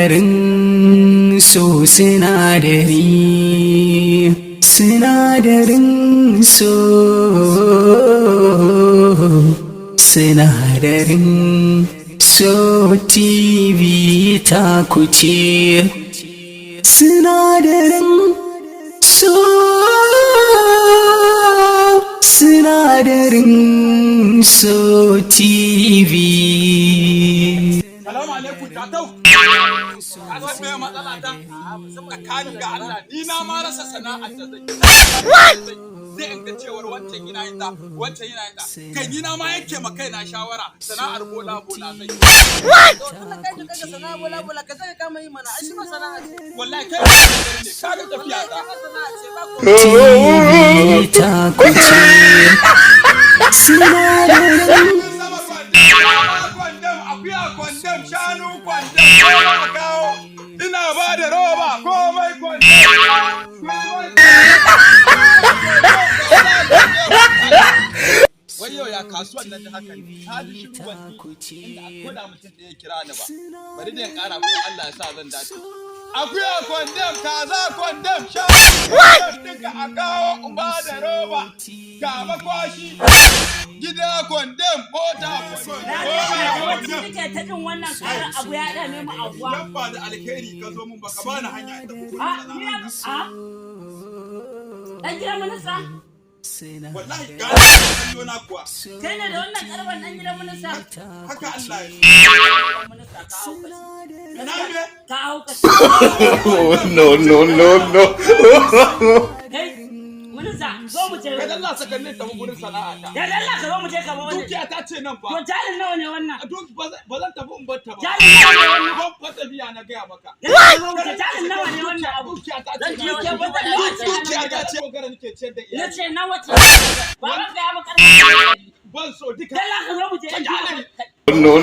Sinadarin so sinadari, sinadarin so sinadarin so TV ta kuce sinadarin so sinadarin so TV. Salamu alaikum tatau. Kaga me matsala ta? Tsakanin ga Allah ni na ma rasa sana'ar da zan yi. Sai in ga cewar wancan yana yin ta, wancan yana yin ta. Kai ni na ma yake ma kaina shawara sana'ar bola zan yi. What? Wannan kai da kaga sana'a bola ka saka kama yi mana. Ai shi ma sana'a ce. Wallahi kai ne kaga tafiya ta. Sana'a ce ba ko. Ta kuce sinadarin kwandam shanu kwandam kawo ina ba da roba komai wai yau ya kasuwan nan da haka ta ji shiru wani inda koda mutum da ya kira ni ba bari da ya kara ko Allah ya sa zan dace akuya kwandam kaza kwandam shanu duka a kawo in ba da roba ga makwashi gida kwandam mota Wacce kike ta jin wannan karar abu ya dame mu abuwa. Yabba da alkhairi ka zo mun baka bani hanya ta Dan gidan minista? wallahi ga kallo na kuwa Kai ne da wannan karban dan gidan minista? haka Allah ya Minista ka hauka. ina me Ka hauka. No. Kai minista zo mu je. kai Allah sakannin ta gurin sana'a ta Ya Allah ka zo mu je ka ba wannan. dukiya ta ce nan fa To jalin nawa ne wannan? duk ba zan tafi in bar ta ba Jalin nawa ne wannan? ban fata biya na gaya maka Jalin nawa ne wannan abu? dukiya ta Zan ce je wajen ba dukiya ta ce magana nake ciyar da Na iyali ce na wace? Baban ka ya ba karban. ban so duka Allah ka zo mu je. No.